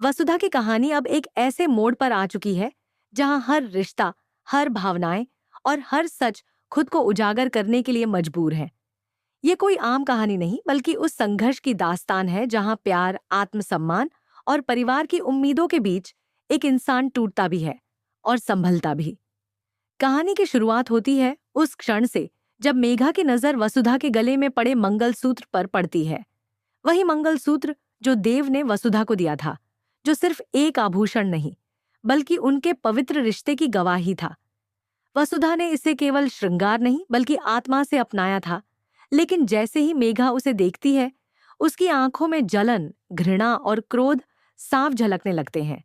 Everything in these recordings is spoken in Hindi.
वसुधा की कहानी अब एक ऐसे मोड़ पर आ चुकी है जहां हर रिश्ता, हर भावनाएं और हर सच खुद को उजागर करने के लिए मजबूर है। ये कोई आम कहानी नहीं, बल्कि उस संघर्ष की दास्तान है जहां प्यार, आत्मसम्मान और परिवार की उम्मीदों के बीच एक इंसान टूटता भी है और संभलता भी। कहानी की शुरुआत होती है उस क्षण से जब मेघा की नजर वसुधा के गले में पड़े मंगलसूत्र पर पड़ती है। वही मंगलसूत्र जो देव ने वसुधा को दिया था, जो सिर्फ एक आभूषण नहीं, बल्कि उनके पवित्र रिश्ते की गवाही था। वसुधा ने इसे केवल श्रृंगार नहीं, बल्कि आत्मा से अपनाया था। लेकिन जैसे ही मेघा उसे देखती है, उसकी आंखों में जलन, घृणा और क्रोध साफ झलकने लगते हैं।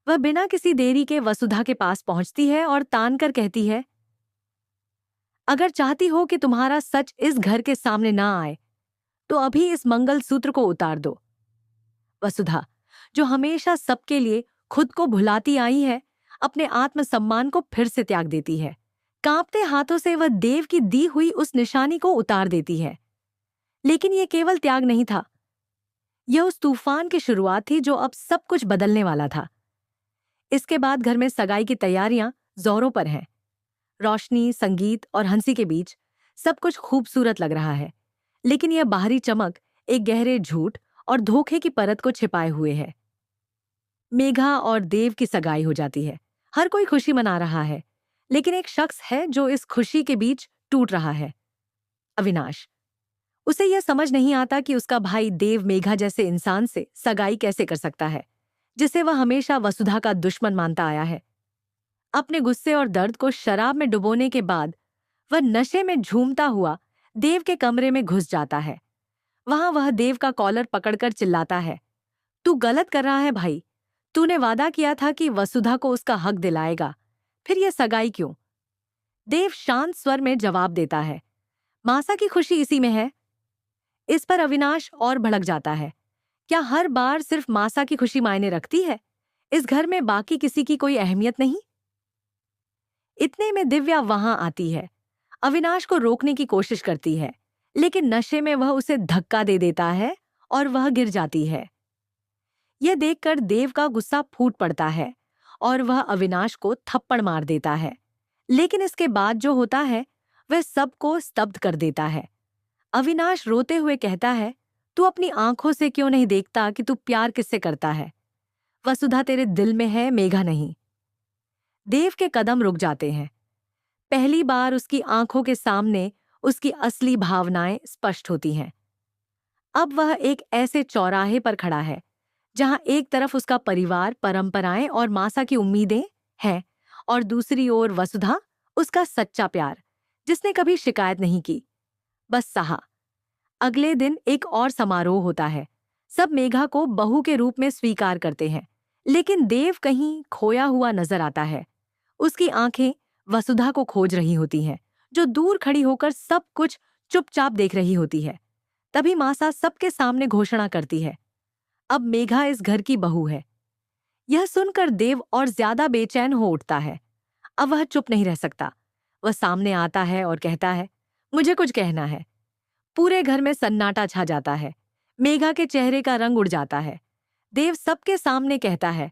वह बिना किसी देरी के वसुधा के पास पहुंचती है और तान कर कहती है, अगर चाहती हो कि तुम्हारा सच इस घर के सामने ना आए, तो अभी इस मंगलसूत्र को उतार दो। वसुधा, जो हमेशा सबके लिए खुद को भुलाती आई है, अपने आत्मसम्मान को फिर से त्याग देती है। कांपते हाथों से वह देव की दी हुई उस निशानी को उतार देती है। लेकिन यह केवल त्याग नहीं था, यह उस तूफान की शुरुआत थी जो अब सब कुछ बदलने वाला था। इसके बाद घर में सगाई की तैयारियां जोरों पर हैं। रोशनी, संगीत और हंसी के बीच सब कुछ खूबसूरत लग रहा है। लेकिन यह बाहरी चमक एक गहरे झूठ और धोखे की परत को छिपाए हुए है। मेघा और देव की सगाई हो जाती है। हर कोई खुशी मना रहा है, लेकिन एक शख्स है जो इस खुशी के बीच टूट रहा है, अविनाश। उसे यह समझ नहीं आता कि उसका भाई देव मेघा जैसे इंसान से सगाई कैसे कर सकता है, जिसे वह हमेशा वसुधा का दुश्मन मानता आया है। अपने गुस्से और दर्द को शराब में डुबोने के बाद वह नशे में झूमता हुआ देव के कमरे में घुस जाता है। वहां वह देव का कॉलर पकड़कर चिल्लाता है, तू गलत कर रहा है भाई। तूने वादा किया था कि वसुधा को उसका हक दिलाएगा, फिर यह सगाई क्यों? देव शांत स्वर में जवाब देता है, मासा की खुशी इसी में है। इस पर अविनाश और भड़क जाता है। क्या हर बार सिर्फ मासा की खुशी मायने रखती है? इस घर में बाकी किसी की कोई अहमियत नहीं? इतने में दिव्या वहां आती है। अविनाश को रोकने की कोशिश करती है, लेकिन नशे में वह उसे धक्का दे देता है और वह गिर जाती है। यह देखकर देव का गुस्सा फूट पड़ता है और वह अविनाश को थप्पड़ मार देता है। लेकिन इसके बाद जो होता है वह सबको स्तब्ध कर देता है। अविनाश रोते हुए कहता है, तू अपनी आंखों से क्यों नहीं देखता कि तू प्यार किससे करता है? वसुधा तेरे दिल में है, मेघा नहीं। देव के कदम रुक जाते हैं। पहली बार उसकी आंखों के सामने उसकी असली भावनाएं स्पष्ट होती हैं। अब वह एक ऐसे चौराहे पर खड़ा है जहां एक तरफ उसका परिवार, परंपराएं और मासा की उम्मीदें हैं, और दूसरी ओर वसुधा, उसका सच्चा प्यार, जिसने कभी शिकायत नहीं की, बस सहा। अगले दिन एक और समारोह होता है। सब मेघा को बहू के रूप में स्वीकार करते हैं, लेकिन देव कहीं खोया हुआ नजर आता है। उसकी आंखें वसुधा को खोज रही होती हैं, जो दूर खड़ी होकर सब कुछ चुपचाप देख रही होती है। तभी मासा सबके सामने घोषणा करती है, अब मेघा इस घर की बहू है। यह सुनकर देव और ज्यादा बेचैन हो उठता है। अब वह चुप नहीं रह सकता। वह सामने आता है और कहता है, मुझे कुछ कहना है। पूरे घर में सन्नाटा छा जाता है। मेघा के चेहरे का रंग उड़ जाता है। देव सबके सामने कहता है,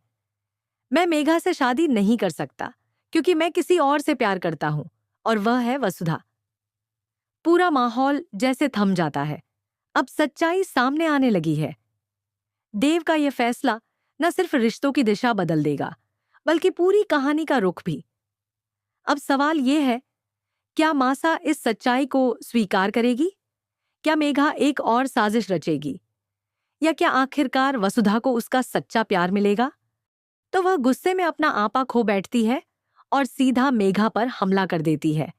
मैं मेघा से शादी नहीं कर सकता, क्योंकि मैं किसी और से प्यार करता हूं, और वह है वसुधा। पूरा माहौल जैसे थम जाता है। अब सच्चाई सामने आने लगी है। देव का यह फैसला न सिर्फ रिश्तों की दिशा बदल देगा, बल्कि पूरी कहानी का रुख भी। अब सवाल यह है, क्या मासा इस सच्चाई को स्वीकार करेगी? क्या मेघा एक और साजिश रचेगी? या क्या आखिरकार वसुधा को उसका सच्चा प्यार मिलेगा? तो वह गुस्से में अपना आपा खो बैठती है और सीधा मेघा पर हमला कर देती है।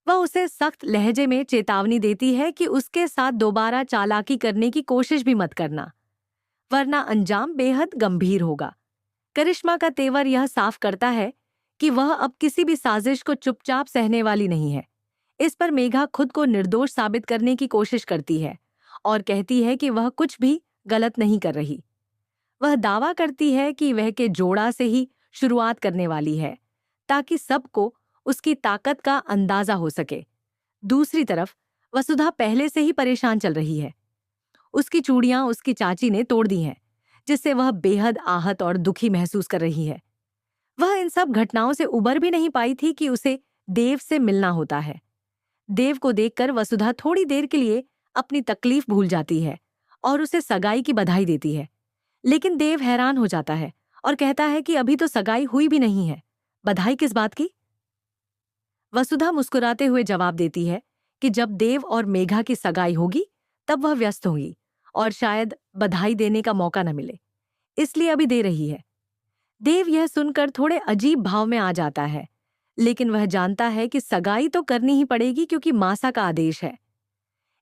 वह उसे सख्त लहजे में चेतावनी देती है कि उसके साथ दोबारा चालाकी करने की कोशिश भी मत करना, वरना अंजाम बेहद गंभीर होगा। करिश्मा का तेवर यह साफ करता है कि वह अब किसी भी साजिश को चुपचाप सहने वाली नहीं है। इस पर मेघा खुद को निर्दोष साबित करने की कोशिश करती है और कहती है कि वह कुछ भी गलत नहीं कर रही। वह दावा करती है कि वह के जोड़ा से ही शुरुआत करने वाली है, ताकि सबको उसकी ताकत का अंदाजा हो सके। दूसरी तरफ वसुधा पहले से ही परेशान चल रही है। उसकी चूड़ियां उसकी चाची ने तोड़ दी हैं, जिससे वह बेहद आहत और दुखी महसूस कर रही है। वह इन सब घटनाओं से उबर भी नहीं पाई थी कि उसे देव से मिलना होता है। देव को देखकर वसुधा थोड़ी देर के लिए अपनी तकलीफ भूल जाती है और उसे सगाई की बधाई देती है। लेकिन देव हैरान हो जाता है और कहता है कि अभी तो सगाई हुई भी नहीं है, बधाई किस बात की? वसुधा मुस्कुराते हुए जवाब देती है कि जब देव और मेघा की सगाई होगी तब वह व्यस्त होगी और शायद बधाई देने का मौका न मिले, इसलिए अभी दे रही है। देव यह सुनकर थोड़े अजीब भाव में आ जाता है, लेकिन वह जानता है कि सगाई तो करनी ही पड़ेगी क्योंकि मासा का आदेश है।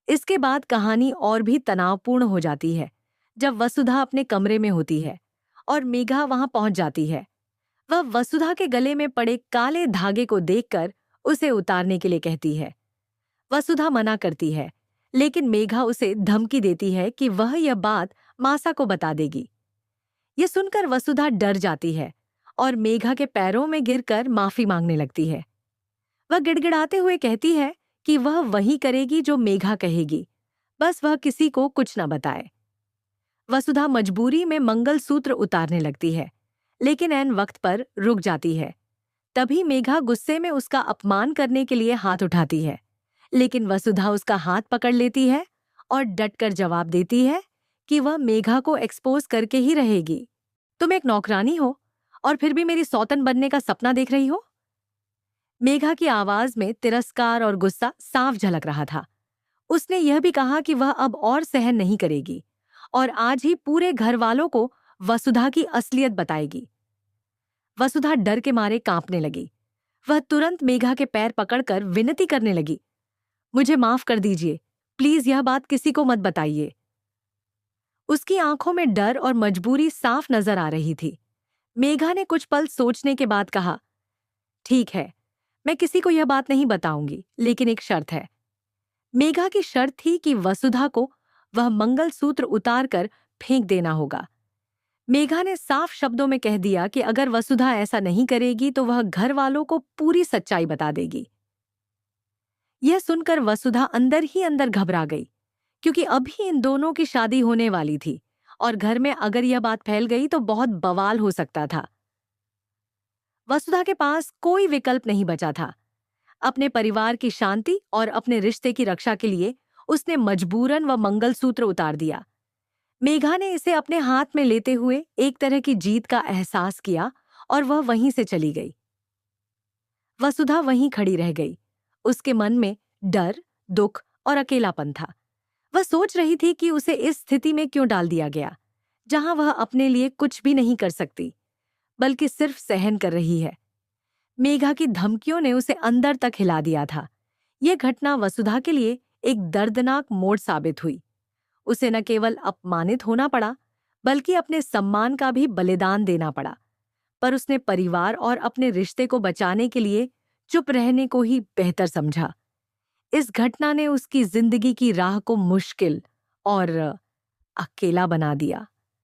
इसके बाद कहानी और भी तनावपूर्ण हो जाती है जब वसुधा अपने कमरे में होती है और मेघा वहां पहुंच जाती है। वह वसुधा के गले में पड़े काले धागे को देखकर उसे उतारने के लिए कहती है। वसुधा मना करती है, लेकिन मेघा उसे धमकी देती है कि वह यह बात मासा को बता देगी। ये सुनकर वसुधा डर जाती है और मेघा के पैरों में गिरकर माफी मांगने लगती है। वह गिड़गिड़ाते हुए कहती है कि वह वही करेगी जो मेघा कहेगी, बस वह किसी को कुछ न बताए। वसुधा मजबूरी में मंगलसूत्र उतारने लगती है, लेकिन ऐन वक्त पर रुक जाती है। तभी मेघा गुस्से में उसका अपमान करने के लिए हाथ उठाती है, लेकिन वसुधा उसका हाथ पकड़ लेती है और डटकर जवाब देती है कि वह मेघा को एक्सपोज करके ही रहेगी। तुम एक नौकरानी हो और फिर भी मेरी सौतन बनने का सपना देख रही हो? मेघा की आवाज में तिरस्कार और गुस्सा साफ झलक रहा था। उसने यह भी कहा कि वह अब और सहन नहीं करेगी और आज ही पूरे घर वालों को वसुधा की असलियत बताएगी। वसुधा डर के मारे कांपने लगी। वह तुरंत मेघा के पैर पकड़कर विनती करने लगी, मुझे माफ कर दीजिए, प्लीज यह बात किसी को मत बताइए। उसकी आंखों में डर और मजबूरी साफ नजर आ रही थी। मेघा ने कुछ पल सोचने के बाद कहा, ठीक है, मैं किसी को यह बात नहीं बताऊंगी, लेकिन एक शर्त है। मेघा की शर्त थी कि वसुधा को वह मंगलसूत्र उतारकर फेंक देना होगा। मेघा ने साफ शब्दों में कह दिया कि अगर वसुधा ऐसा नहीं करेगी तो वह घर वालों को पूरी सच्चाई बता देगी। यह सुनकर वसुधा अंदर ही अंदर घबरा गई, क्योंकि अभी इन दोनों की शादी होने वाली थी और घर में अगर यह बात फैल गई तो बहुत बवाल हो सकता था। वसुधा के पास कोई विकल्प नहीं बचा था। अपने परिवार की शांति और अपने रिश्ते की रक्षा के लिए उसने मजबूरन वह मंगलसूत्र उतार दिया। मेघा ने इसे अपने हाथ में लेते हुए एक तरह की जीत का एहसास किया और वह वहीं से चली गई। वसुधा वहीं खड़ी रह गई। उसके मन में डर, दुख और अकेलापन था। वह सोच रही थी कि उसे इस स्थिति में क्यों डाल दिया गया, जहां वह अपने लिए कुछ भी नहीं कर सकती, बल्कि सिर्फ सहन कर रही है। मेघा की धमकियों ने उसे अंदर तक हिला दिया था। यह घटना वसुधा के लिए एक दर्दनाक मोड़ साबित हुई। उसे न केवल अपमानित होना पड़ा, बल्कि अपने सम्मान का भी बलिदान देना पड़ा। पर उसने परिवार और अपने रिश्ते को बचाने के लिए चुप रहने को ही बेहतर समझा। इस घटना ने उसकी जिंदगी की राह को मुश्किल और अकेला बना दिया।